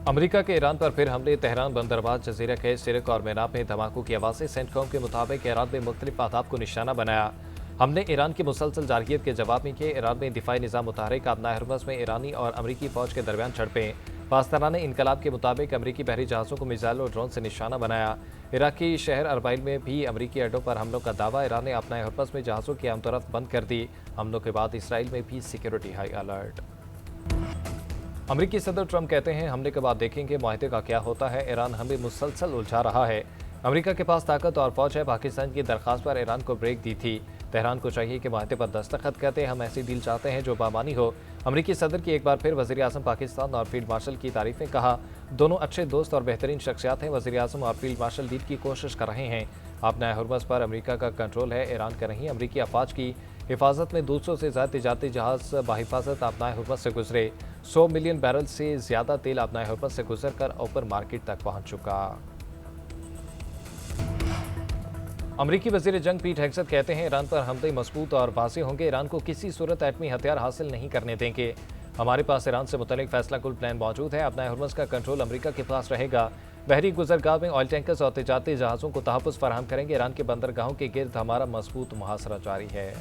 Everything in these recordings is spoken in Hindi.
अमेरिका के ईरान पर फिर हमले। तेहरान, बंदरबाज, जजीरा के सिरक और मेनाब में धमाकों की आवाज़ें। सेंटकॉम के मुताबिक ईरान में मुख्तलिफ अहदाफ को निशाना बनाया। हमने ईरान की मुसलसल जारहियत के जवाब में किए। ईरान में दिफाई निज़ाम मुतहरिक। आबना हरमज़ में ईरानी और अमरीकी फ़ौज के दरमियान झड़पें। पासदारान इनकलाब के मुताबिक अमरीकी बहरी जहाज़ों को मिसाइल और ड्रोन से निशाना बनाया। इराकी शहर अरबाइल में भी अमरीकी अड्डों पर हमलों का दावा। ईरान ने आबना हरमज़ में जहाज़ों की आमदोरफ्त बंद कर दी। हमलों के बाद इसराइल में भी सिक्योरिटी हाई अलर्ट। अमरीकी सदर ट्रंप कहते हैं हमले के बाद देखेंगे माहिदे का क्या होता है। ईरान हमें मुसलसल उलझा रहा है। अमरीका के पास ताकत और फौज है। पाकिस्तान की दरख्वास्त पर ईरान को ब्रेक दी थी। तेहरान को चाहिए कि माहिदे पर दस्तखत करते। हम ऐसी डील चाहते हैं जो बामानी हो। अमरीकी सदर की एक बार फिर वज़ीर आज़म पाकिस्तान और फील्ड मार्शल की तारीफें। कहा दोनों अच्छे दोस्त और बेहतरीन शख्सियात हैं। वज़ीर आज़म और फील्ड मार्शल डील की कोशिश कर रहे हैं। आबना हरमज़ पर अमरीका का कंट्रोल है, ईरान का नहीं। अमरीकी अफवाज की हिफाजत में 200 से ज़्यादा तिजारती जहाज़ बाहिफाजत आबना हरमज़ से गुजरे। 100 मिलियन बैरल से ज़्यादा तेल आबना हरमज़ से गुजरकर ओपन मार्केट तक पहुंच चुका। अमरीकी वज़ीर जंग पीट हेग्सेथ कहते हैं ईरान पर हमले मजबूत और वाज़ेह होंगे। ईरान को किसी सूरत एटमी हथियार हासिल नहीं करने देंगे। हमारे पास ईरान से मुतल्लिक फैसला कुल प्लान मौजूद है। आबना हरमज़ का कंट्रोल अमरीका के पास रहेगा। बहरी गुजरगाह में ऑयल टैंकर्स और तिजारती जहाज़ों को तहफ़्फ़ुज़ फराहम करेंगे। ईरान के बंदरगाहों के गिर्द हमारा मजबूत मुहासरा जारी है।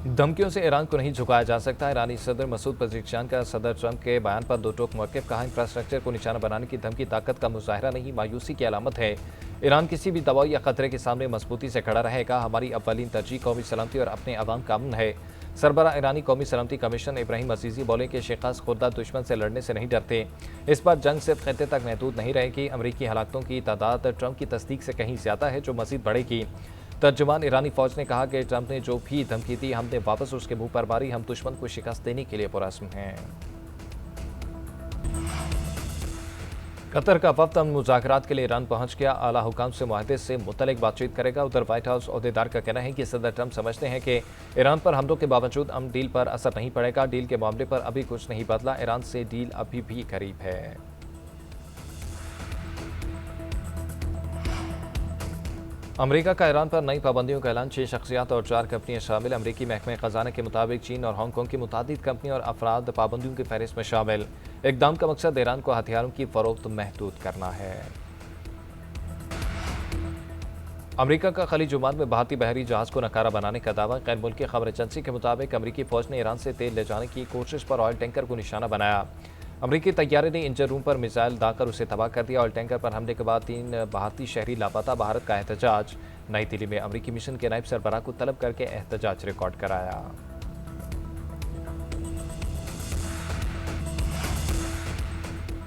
धमकियों से ईरान को नहीं झुकाया जा सकता। ईरानी सदर मसूद पज़ेश्कियान का सदर ट्रंप के बयान पर दो टोक मौक़िफ़। कहा इंफ्रास्ट्रक्चर को निशाना बनाने की धमकी ताकत का मुजाहिरा नहीं, मायूसी की अलामत है। ईरान किसी भी दबाव या खतरे के सामने मजबूती से खड़ा रहेगा। हमारी अव्वलीन तरजीह कौमी सलामती और अपने अवाम का अमन है। सरबराह ईरानी कौमी सलामती कमीशन इब्राहिम अजीज़ी बोले कि शिकस्त खुर्दा दुश्मन से लड़ने से नहीं डरते। इस बार जंग सिर्फ खित्ते तक महदूद नहीं रहेगी। अमरीकी हलाकतों की तादाद ट्रंप की तस्दीक से कहीं ज़्यादा है, जो मज़ीद बढ़ेगी। तर्जुमान ईरानी फौज ने कहा कि ट्रंप ने जो भी धमकी दी हमने वापस उसके मुंह पर मारी। हम दुश्मन को शिकस्त देने के लिए पुरअज़्म हैं। कतर का वफ्द अमन मुज़ाकरात के लिए ईरान पहुंच गया। आला हुकाम से मुआहदे से मुतल्लिक बातचीत करेगा। उधर व्हाइट हाउस अहदेदार का कहना है कि सदर ट्रंप समझते हैं कि ईरान पर हमलों के बावजूद अमन डील पर असर नहीं पड़ेगा। डील के मामले पर अभी कुछ नहीं बदला। ईरान से डील अभी भी करीब है। अमरीका का ईरान पर नई पाबंदियों का ऐलान। 6 शख्सियात और 4 कंपनियां शामिल। अमरीकी महकमे खजाना के मुताबिक चीन और हांगकांग की मुतादिद कंपनियां और अफराद पाबंदियों की फहरिस्त में शामिल। इक़दाम का मकसद ईरान को हथियारों की फरोख्त महदूद करना है। अमरीका का खलीज ओमान में भारतीय बहरी जहाज को नकारा बनाने का दावा। गैर मुल्की खबर एजेंसी के मुताबिक अमरीकी फौज ने ईरान से तेल ले जाने की कोशिश पर ऑयल टैंकर को निशाना बनाया। अमरीकी तैयारे ने इंजन रूम पर मिसाइल दागकर उसे तबाह कर दिया। ऑयल टैंकर पर हमले के बाद 3 भारतीय शहरी लापता। भारत का एहतजाज। नई दिल्ली में अमरीकी मिशन के नायब सरबराह को तलब करके एहतजाज रिकॉर्ड कराया।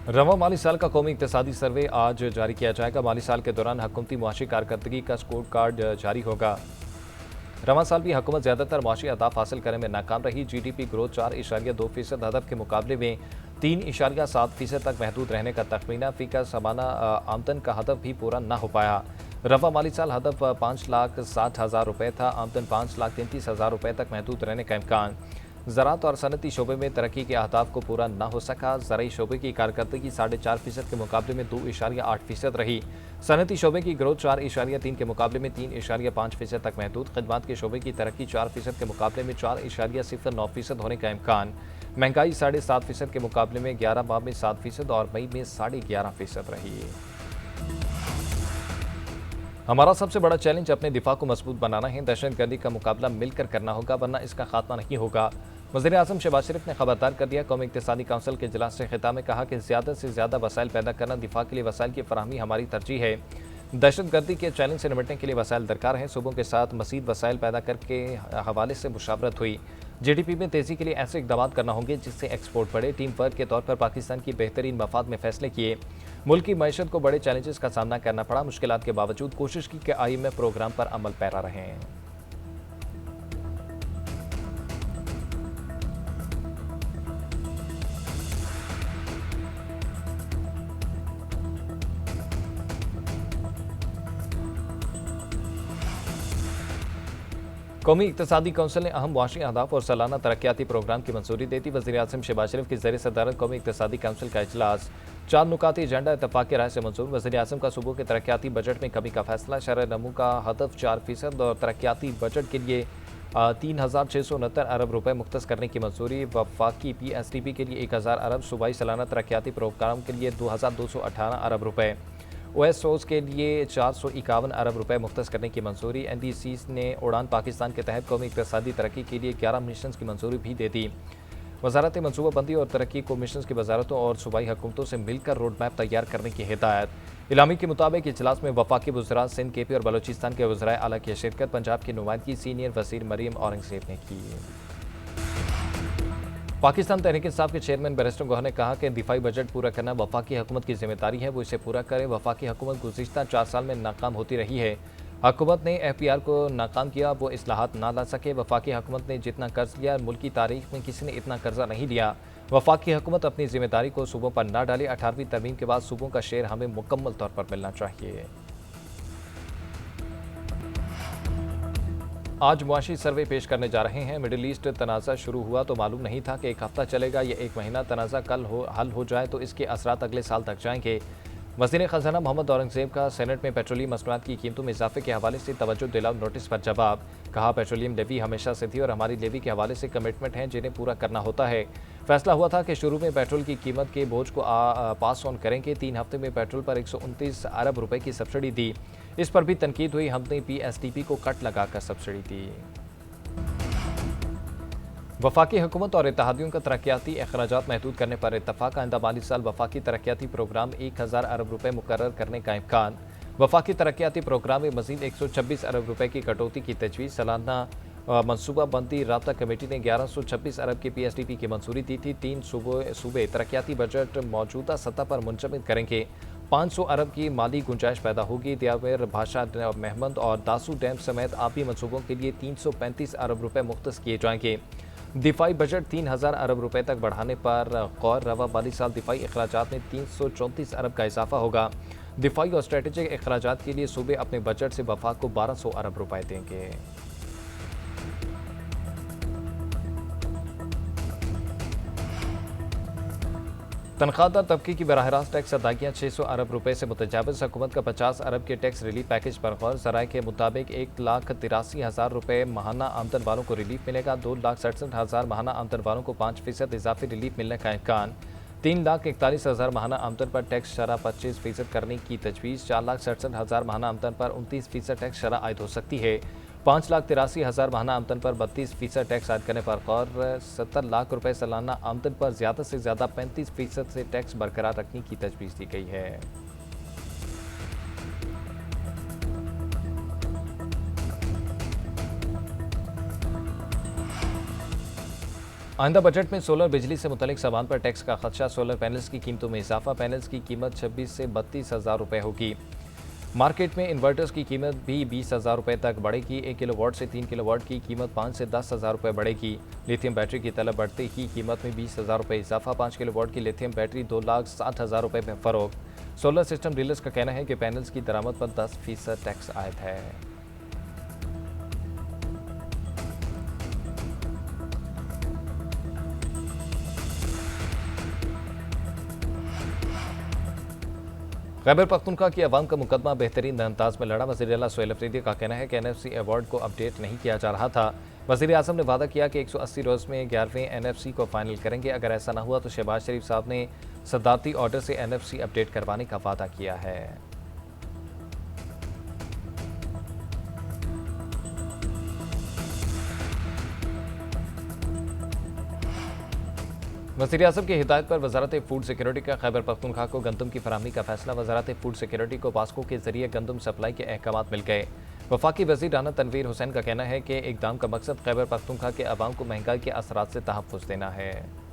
रवां माली साल का कौमी इक़्तिसादी सर्वे आज जारी किया जाएगा। माली साल के दौरान हुकूमती मुआशी कारकर्दगी का स्कोर कार्ड जारी होगा। रवां साल भी हुकूमत ज़्यादातर मुआशी अहदाफ हासिल करने में नाकाम रही। GDP ग्रोथ 4.2% हदफ के मुकाबले में 3.7% तक महदूद रहने का तखमीना। फ़ीका समाना आमदन का हदफ भी पूरा न हो पाया। रवा माली साल हदफ 5,60,000 रुपये था। आमदन 5,33,000 रुपये तक महदूद रहने का इम्कान। ज़राअत और सनती शोबे में तरक्की के अहदाफ को पूरा न हो सका। ज़राई शोबे की कारकर्दगी 4.5% के मुकाबले में 2.8% रही। सनती शोबे की ग्रोथ 4.3 के मुकाबले में 3.5% तक महदूद। खिदमत के शोबे की तरक्की 4% के मुकाबले में 4.09% होने का इम्कान। महंगाई 7.5% के मुकाबले में 11 माह में 7% और मई में 11.5% रही। हमारा सबसे बड़ा चैलेंज अपने दिफा को मजबूत बनाना है। दहशतगर्दी का मुकाबला मिलकर करना होगा, वरना इसका खात्मा नहीं होगा। वज़ीर आज़म शहबाज शरीफ ने खबरदार कर दिया। कौमी इक़्तिसादी काउंसिल के इजलास से खिताब में कहा कि ज़्यादा से ज़्यादा वसाइल पैदा करना, दिफा के लिए वसाइल की फराहमी हमारी तरजीह है। दहशतगर्दी के चैलेंज से निपटने के लिए वसाइल दरकार हैं। सूबों के साथ मज़ीद वसाइल पैदा करके हवाले से मुशावरत हुई। GDP में तेज़ी के लिए ऐसे इक़दाम करना होंगे जिससे एक्सपोर्ट बढ़े। टीम वर्क के तौर पर पाकिस्तान की बेहतरीन मफाद में फ़ैसले किए। मुल्क की मईशत को बड़े चैलेंजेस का सामना करना पड़ा। मुश्किलात के बावजूद कोशिश की कि IMF प्रोग्राम पर अमल पैरा रहें। कौमी इक़्तिसादी काउंसिल ने अहम मुआशी अहदाफ और सालाना तरक्याती प्रोग्राम की मंजूरी दे दी। वज़ीर आज़म शहबाज शरीफ की ज़ेर सदारत कौमी इक़्तिसादी काउंसिल का इजलास। 4 नुकाती एजेंडा इत्तफाक़ की राय से मंजूर। वज़ीर आज़म का सूबों के तरक्याती बजट में कमी का फैसला। शरह नमू का हदफ 4% और तरक्याती बजट के लिए 3,669 अरब रुपए मुख्तस करने की मंजूरी। वफाकी PSDP के लिए 1,000 अरब, सूबाई सालाना तरक्याती प्रोग्राम के लिए 2,218 अरब रुपए, OSOs के लिए 451 अरब रुपए मुख्तस करने की मंजूरी। NDC ने उड़ान पाकिस्तान के तहत कौमी इक़्तिसादी तरक्की के लिए 11 मिशन की मंजूरी भी दे दी। वजारत मनसूबाबंदी और तरक्की को मिशन की वजारतों और सूबाई हुकूमतों से मिलकर रोड मैप तैयार करने की हिदायत। इलामी के मुताबिक इजलास में वफाकी वज़रा सिंध, KP और बलोचिस्तान के वज़राए आला की शिरकत। पंजाब की नुमाइंदगी सीनियर वज़ीर मरीम औरंगज़ेब ने की। पाकिस्तान तहरीक इंसाफ के चेयरमैन बैरिस्टर गौहर ने कहा कि दिफाई बजट पूरा करना वफाकी हुकूमत की जिम्मेदारी है, वो इसे पूरा करे। वफाकी हुकूमत गुज़िश्ता 4 साल में नाकाम होती रही है। हुकूमत ने FPR को नाकाम किया, वो इस्लाहात ना ला सके। वफाकी हुकूमत ने जितना कर्ज लिया, मुल्क की तारीख में किसी ने इतना कर्जा नहीं लिया। वफाकी हुकूमत अपनी जिम्मेदारी को सूबों पर ना डाले। 18वीं तरमीम के बाद सूबों का शेयर हमें मुकम्मल तौर पर मिलना चाहिए। आज मुआशी सर्वे पेश करने जा रहे हैं। मिडिल ईस्ट तनाज़ा शुरू हुआ तो मालूम नहीं था कि 1 हफ्ता चलेगा या 1 महीना। तनाज़ा कल हल हो जाए तो इसके असरात अगले साल तक जाएंगे। वज़ीर ख़ज़ाना मोहम्मद औरंगज़ेब का सेनेट में पेट्रोलियम मसनूआत की कीमतों में इजाफे के हवाले से तवज्जो दिलाओ नोटिस पर जवाब। कहा, पेट्रोलियम लेवी हमेशा से थी और हमारी लेवी के हवाले से कमिटमेंट हैं जिन्हें पूरा करना होता है। फैसला हुआ था कि शुरू में पेट्रोल की कीमत के बोझ को पास ऑन करेंगे। 3 हफ्ते में पेट्रोल पर 129 अरब रुपए की सब्सिडी दी। इस पर भी तनकीद हुई। हमने PSDP को कट लगाकर सब्सिडी दी। वफाकी हुकूमत और इत्तेहादियों का तरक्याती अखराजात महदूद करने पर इत्तफाक। आइंदा माली साल वफाकी तरक्याती प्रोग्राम 1,000 अरब रुपए मुकर्रर करने का इम्कान। वफाकी तरक्याती प्रोग्राम में मजीद 126 अरब रुपए की कटौती की तजवीज़। सालाना मनसूबाबंदी राब्ता कमेटी ने 1126 अरब की PSDP की मंजूरी दी थी। 3 सूबे तरक्याती बजट मौजूदा सतह पर मुंजमद करेंगे। 500 अरब की माली गुंजाइश पैदा होगी। दियावर, भाषा, महमद और दासू डैम समेत आबी मनसूबों के लिए 335 अरब रुपए मुख्तस किए जाएंगे। दिफाई बजट 3,000 अरब रुपए तक बढ़ाने पर गौर। रवा माली साल दिफाई अखराजात में 334 अरब का इजाफा होगा। दिफाई और स्ट्रेटेजिक अखराजात के लिए सूबे अपने बजट से वफाक को 1200 अरब रुपए देंगे। तनख्वाहदार तबके की बराह रास्त टैक्स अदायगियाँ 600 अरब रुपए से मुतजाविज़। हुकूमत का 50 अरब के टैक्स रिलीफ पैकेज पर गौर। ज़राए के मुताबिक 1,83,000 रुपए माहाना आमदन वालों को रिलीफ मिलेगा। 2,67,000 माहाना आमदन वालों को 5% इजाफी रिलीफ मिलने का इम्कान। 3,41,000 माहाना आमदन पर टैक्स शरह 25% करने की तजवीज़। 4,67,000 माहाना आमदन पर 29% टैक्स शरह आयद हो सकती है। 5,83,000 माहाना आमदन पर 32% टैक्स आयद करने पर गौर। 70 लाख रुपए सालाना आमदन पर ज़्यादा से ज़्यादा 35% से टैक्स बरकरार रखने की तजवीज़ दी गई है। आइंदा बजट में सोलर बिजली से मुतलिक सामान पर टैक्स का खदशा। सोलर पैनल्स की कीमतों में इजाफा। पैनल्स की कीमत 26 से 32,000 रुपये होगी। मार्केट में इन्वर्टर्स की कीमत भी 20,000 रुपये तक बढ़ेगी। 1 किलोवाट से 3 किलोवाट की कीमत 5 से 10,000 रुपये बढ़ेगी। लिथियम बैटरी की तलब बढ़ते ही कीमत में 20,000 रुपये इजाफा। 5 किलोवाट की लिथियम बैटरी 2,60,000 रुपये में फ़रोख्त। सोलर सिस्टम डीलर्स का कहना है कि पैनल्स की दरामद पर 10% टैक्स आयद है। खैबर पख्तूनख्वा की अवाम का मुकदमा बेहतरीन अंदाज में लड़ा। वज़ीर आला सोहेल अफरीदी का कहना है कि NFC अवार्ड को अपडेट नहीं किया जा रहा था। वज़ीर आज़म ने वादा किया कि 180 रोज़ में 11वें NFC को फाइनल करेंगे। अगर ऐसा न हुआ तो शहबाज शरीफ साहब ने सदारती ऑर्डर से NFC अपडेट करवाने का वादा किया है। वज़ीर-ए-आज़म की हिदायत पर वज़ारत फूड सिक्योरिटी का खैबर पख्तूनख्वा को गंदम की फराहमी का फैसला। वज़ारत फूड सिक्योरिटी को वास्को के जरिए गंदम सप्लाई के अहकामात मिल गए। वफाकी वज़ीर राना तनवीर हुसैन का कहना है कि इक़दाम का मकसद खैबर पख्तूनख्वा के अवाम को महंगाई के असरात से तहफ़्फ़ुज़ देना है।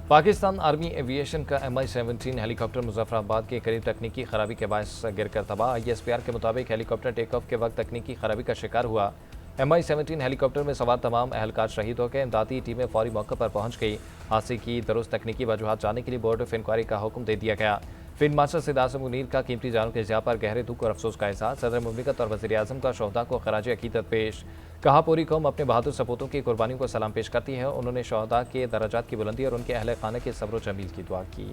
पाकिस्तान आर्मी एविएशन का MI-17 हेलीकॉप्टर मुजफ्फराबाद के करीब तकनीकी खराबी के बायस गिरकर तबाह। ISPR के मुताबिक हेलीकॉप्टर टेक ऑफ के वक्त तकनीकी खराबी का शिकार हुआ। MI-17 हेलीकॉप्टर में सवार तमाम अहलकार शहीद हो गए। इमदादी टीमें फौरी मौके पर पहुंच गई। हादसे की दुरुस्त तकनीकी वजूहात जानने के लिए बोर्ड ऑफ इंक्वायरी का हुक्म दे दिया गया। फील्ड मार्शल सैयद आसिम मुनीर का कीमती जानों के ज़िया पर गहरे दुख और अफसोस का एहसास। सदर मुमलिकत और वज़ीर आज़म का शोहदा को खराज अकीदत पेश। कहा, पूरी कौम अपने बहादुर सपूतों की कुर्बानियों को सलाम पेश करती है। उन्होंने शोहदा के दराजात की बुलंदी और उनके अहल खाना के सब्र व जमील की दुआ की।